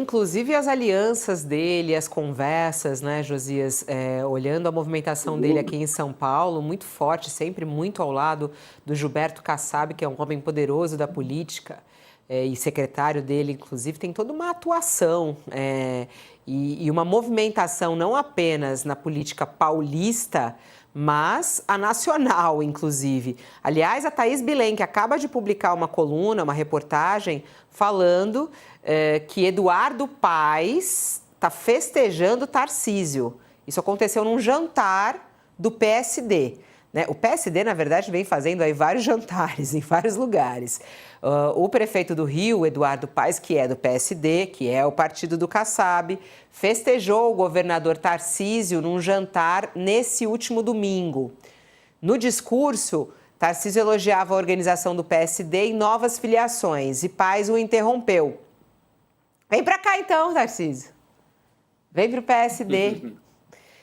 Inclusive as alianças dele, as conversas, né, Josias, olhando a movimentação dele aqui em São Paulo, muito forte, sempre muito ao lado do Gilberto Kassab, que é um homem poderoso da política, e secretário dele, inclusive, tem toda uma atuação e uma movimentação não apenas na política paulista, mas a nacional, inclusive. Aliás, a Thaís Bilen, que acaba de publicar uma coluna, uma reportagem, falando que Eduardo Paes está festejando Tarcísio. Isso aconteceu num jantar do PSD. Né? O PSD, na verdade, vem fazendo aí vários jantares em vários lugares. O prefeito do Rio, Eduardo Paes, que é do PSD, que é o partido do Kassab, festejou o governador Tarcísio num jantar nesse último domingo. No discurso, Tarcísio elogiava a organização do PSD em novas filiações e Paes o interrompeu. Vem para cá então, Tarcísio. Vem para o PSD.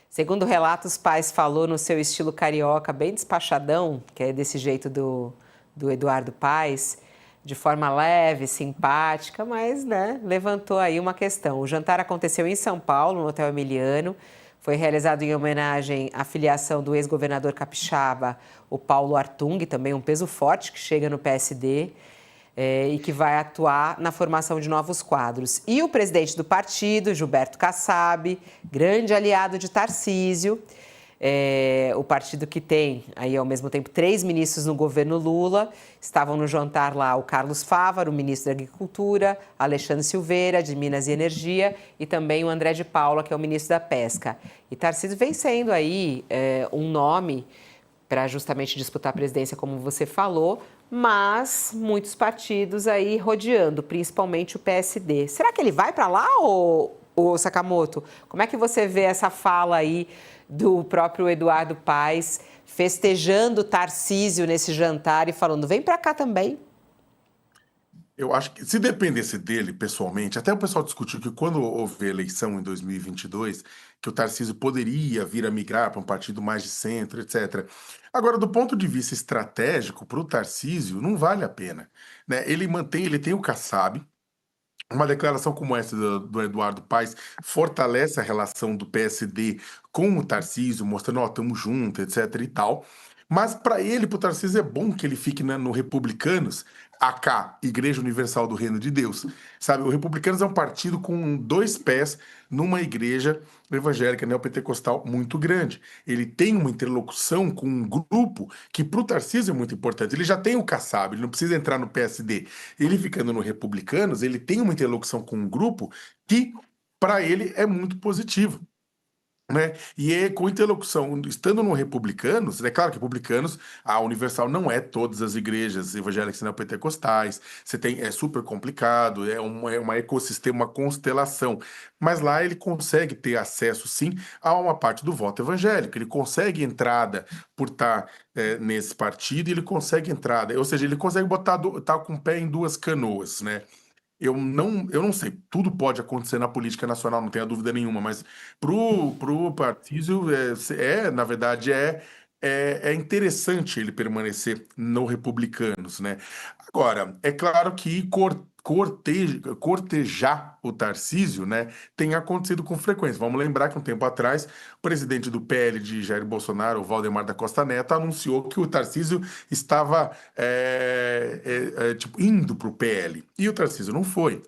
Segundo relatos, Paes falou no seu estilo carioca, bem despachadão, que é desse jeito do Eduardo Paes, de forma leve, simpática, mas né, levantou aí uma questão. O jantar aconteceu em São Paulo, no Hotel Emiliano. Foi realizado em homenagem à filiação do ex-governador capixaba, o Paulo Artung, também um peso forte que chega no PSD. E que vai atuar na formação de novos quadros. E o presidente do partido, Gilberto Kassab, grande aliado de Tarcísio, o partido que tem, aí ao mesmo tempo, 3 ministros no governo Lula, estavam no jantar lá o Carlos Fávaro, o ministro da Agricultura, Alexandre Silveira, de Minas e Energia, e também o André de Paula, que é o ministro da Pesca. E Tarcísio vem sendo aí um nome para justamente disputar a presidência, como você falou, mas muitos partidos aí rodeando, principalmente o PSD. Será que ele vai para lá, ô Sakamoto? Como é que você vê essa fala aí do próprio Eduardo Paes festejando Tarcísio nesse jantar e falando, vem para cá também? Eu acho que se dependesse dele pessoalmente, até o pessoal discutiu que quando houve eleição em 2022, que o Tarcísio poderia vir a migrar para um partido mais de centro, etc. Agora, do ponto de vista estratégico, para o Tarcísio, não vale a pena, né? Ele tem o Kassab. Uma declaração como essa do Eduardo Paes fortalece a relação do PSD com o Tarcísio, mostrando, ó, estamos juntos, etc e tal. Mas para ele, para o Tarcísio, é bom que ele fique no Republicanos, AK, Igreja Universal do Reino de Deus. Sabe, o Republicanos é um partido com 2 pés numa igreja evangélica neopentecostal muito grande. Ele tem uma interlocução com um grupo que para o Tarcísio é muito importante. Ele já tem o Kassab, ele não precisa entrar no PSD. Ele ficando no Republicanos, ele tem uma interlocução com um grupo que para ele é muito positivo. Né? E com interlocução, estando no Republicanos, é claro que Republicanos, a Universal não é todas as igrejas evangélicas neopentecostais, você tem, é super complicado, é um ecossistema, uma constelação, mas lá ele consegue ter acesso, sim, a uma parte do voto evangélico, ele consegue entrada por estar nesse partido, e ele consegue entrada, ou seja, ele consegue botar tá com o pé em 2 canoas, né? Eu não sei, tudo pode acontecer na política nacional, não tenha dúvida nenhuma, mas pro Tarcísio, na verdade, é interessante ele permanecer no Republicanos, né? Agora, é claro que cortejar o Tarcísio, né, tem acontecido com frequência. Vamos lembrar que um tempo atrás, o presidente do PL de Jair Bolsonaro, o Valdemar da Costa Neto, anunciou que o Tarcísio estava tipo, indo para o PL. E o Tarcísio não foi.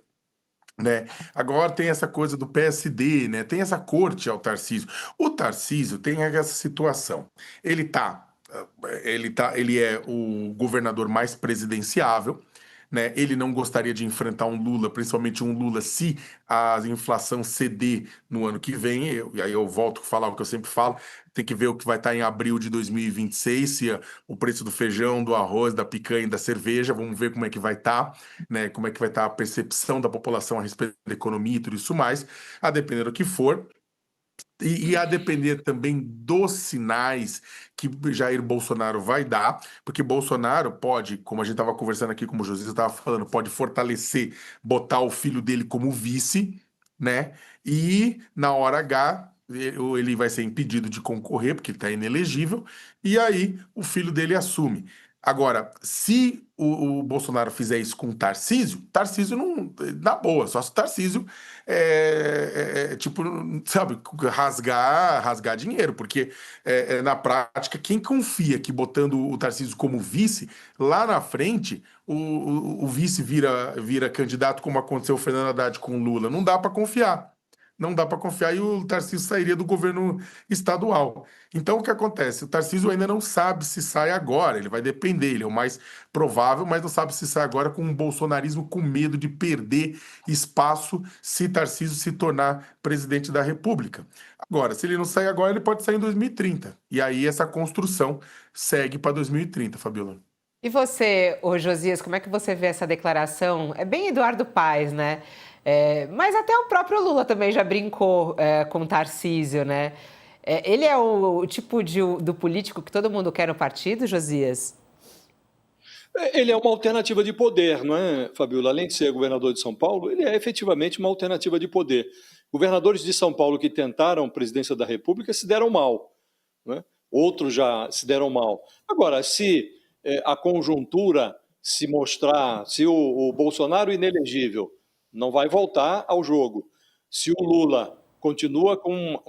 Né? Agora tem essa coisa do PSD, né? Tem essa corte ao Tarcísio. O Tarcísio tem essa situação. Ele é o governador mais presidenciável, né? Ele não gostaria de enfrentar um Lula, principalmente um Lula, se a inflação ceder no ano que vem. E aí eu volto a falar o que eu sempre falo. Tem que ver o que vai estar em abril de 2026, se o preço do feijão, do arroz, da picanha e da cerveja. Vamos ver como é que vai estar, né? Como é que vai estar a percepção da população a respeito da economia e tudo isso mais, a depender do que for. E a depender também dos sinais que Jair Bolsonaro vai dar, porque Bolsonaro pode, como a gente estava conversando aqui, como o José estava falando, pode fortalecer, botar o filho dele como vice, né? E na hora H, ele vai ser impedido de concorrer, porque ele está inelegível, e aí o filho dele assume. Agora, se o Bolsonaro fizer isso com o Tarcísio não, na boa, só se o Tarcísio tipo, sabe, rasgar dinheiro, porque na prática, quem confia que botando o Tarcísio como vice, lá na frente, o vice vira candidato, como aconteceu o Fernando Haddad com o Lula, não dá para confiar. Não dá para confiar e o Tarcísio sairia do governo estadual. Então, o que acontece? O Tarcísio ainda não sabe se sai agora, ele vai depender, ele é o mais provável, mas não sabe se sai agora com um bolsonarismo com medo de perder espaço se Tarcísio se tornar presidente da República. Agora, se ele não sair agora, ele pode sair em 2030. E aí essa construção segue para 2030, Fabiola. E você, ô Josias, como é que você vê essa declaração? É bem Eduardo Paes, né? Mas até o próprio Lula também já brincou com o Tarcísio, né? Ele é o tipo do político que todo mundo quer no partido, Josias? Ele é uma alternativa de poder, não é, Fabiola? Além de ser governador de São Paulo, ele é efetivamente uma alternativa de poder. Governadores de São Paulo que tentaram a presidência da República se deram mal, não é? Outros já se deram mal. Agora, se a conjuntura se mostrar, se o Bolsonaro inelegível não vai voltar ao jogo, se o Lula continua com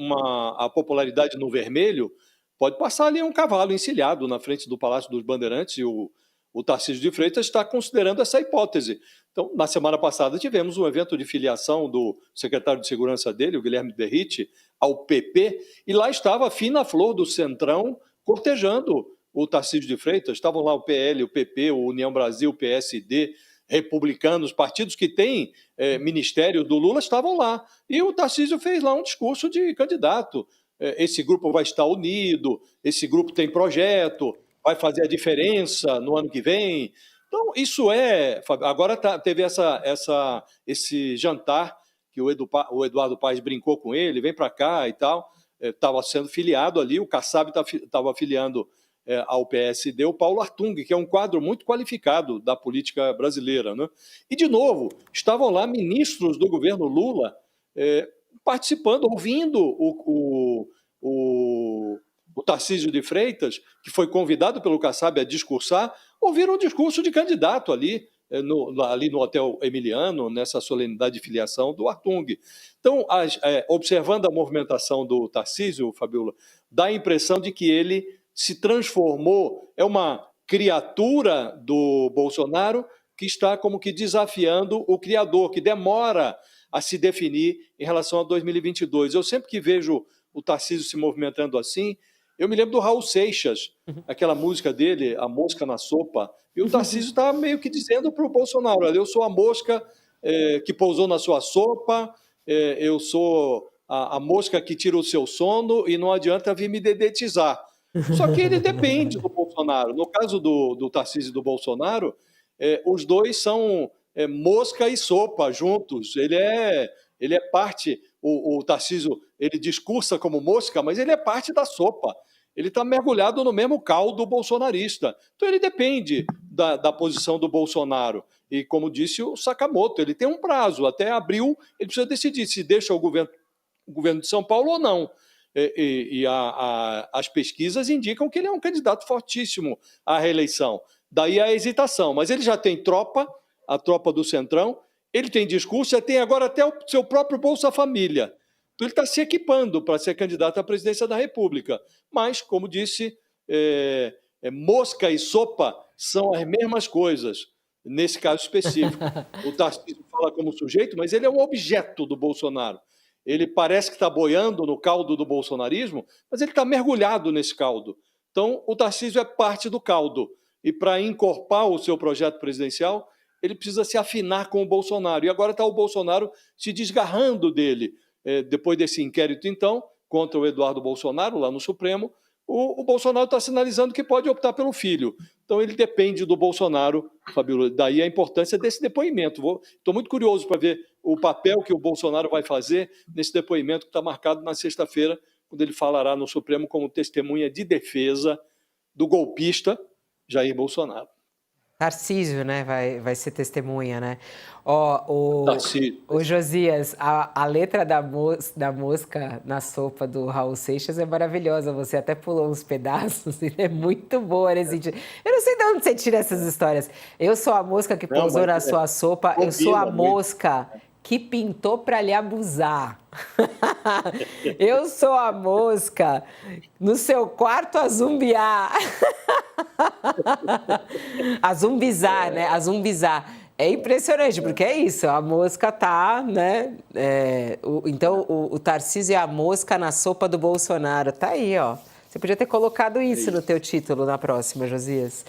a popularidade no vermelho, pode passar ali um cavalo encilhado na frente do Palácio dos Bandeirantes e o Tarcísio de Freitas está considerando essa hipótese. Então, na semana passada, tivemos um evento de filiação do secretário de Segurança dele, o Guilherme Derrite, ao PP, e lá estava a fina flor do Centrão cortejando o Tarcísio de Freitas. Estavam lá o PL, o PP, o União Brasil, o PSD, republicanos, partidos que têm ministério do Lula, estavam lá. E o Tarcísio fez lá um discurso de candidato. Esse grupo vai estar unido, esse grupo tem projeto, vai fazer a diferença no ano que vem. Então, isso agora teve esse jantar que o Eduardo Paes brincou com ele, vem para cá e tal, estava sendo filiado ali, o Kassab estava filiando ao PSD, o Paulo Artung, que é um quadro muito qualificado da política brasileira, né? E, de novo, estavam lá ministros do governo Lula participando, ouvindo o Tarcísio de Freitas, que foi convidado pelo Kassab a discursar, ouviram o discurso de candidato ali no Hotel Emiliano, nessa solenidade de filiação do Artung. Então, observando a movimentação do Tarcísio, Fabiola, dá a impressão de que ele se transformou, é uma criatura do Bolsonaro que está como que desafiando o criador, que demora a se definir em relação a 2022. Eu sempre que vejo o Tarcísio se movimentando assim, eu me lembro do Raul Seixas, aquela música dele, A Mosca na Sopa, e o Tarcísio está meio que dizendo para o Bolsonaro, olha, eu sou a mosca que pousou na sua sopa, eu sou a mosca que tira o seu sono e não adianta vir me dedetizar. Só que ele depende do Bolsonaro. No caso do Tarcísio e do Bolsonaro, os dois são mosca e sopa juntos. Ele é parte, o Tarcísio, ele discursa como mosca, mas ele é parte da sopa. Ele está mergulhado no mesmo caldo bolsonarista. Então ele depende da posição do Bolsonaro. E como disse o Sakamoto, ele tem um prazo, até abril ele precisa decidir se deixa o governo de São Paulo ou não. As pesquisas indicam que ele é um candidato fortíssimo à reeleição. Daí a hesitação. Mas ele já tem tropa, a tropa do Centrão, ele tem discurso, já tem agora até o seu próprio Bolsa Família. Então ele está se equipando para ser candidato à presidência da República. Mas, como disse, mosca e sopa são as mesmas coisas, nesse caso específico. O Tarcísio fala como sujeito, mas ele é um objeto do Bolsonaro. Ele parece que está boiando no caldo do bolsonarismo, mas ele está mergulhado nesse caldo. Então, o Tarcísio é parte do caldo. E para encorpar o seu projeto presidencial, ele precisa se afinar com o Bolsonaro. E agora está o Bolsonaro se desgarrando dele. Depois desse inquérito, então, contra o Eduardo Bolsonaro, lá no Supremo, o Bolsonaro está sinalizando que pode optar pelo filho. Então, ele depende do Bolsonaro, Fabíola. Daí a importância desse depoimento. Estou muito curioso para ver o papel que o Bolsonaro vai fazer nesse depoimento que está marcado na sexta-feira, quando ele falará no Supremo como testemunha de defesa do golpista Jair Bolsonaro. Tarcísio, né, vai ser testemunha, né? Ó, Tarcísio. o Josias, a letra da mosca na sopa do Raul Seixas é maravilhosa. Você até pulou uns pedaços, e é muito boa nesse sentido. Eu não sei de onde você tira essas histórias. Eu sou a mosca que Não, pousou mas na sua sopa, eu sou a combina muito. mosca que pintou para lhe abusar. Eu sou a mosca no seu quarto a zumbiar. A zumbizar, né? A zumbizar. É impressionante, porque é isso, a mosca tá, né? Então, o Tarcísio é a mosca na sopa do Bolsonaro. Tá aí, ó. Você podia ter colocado isso no teu título na próxima, Josias.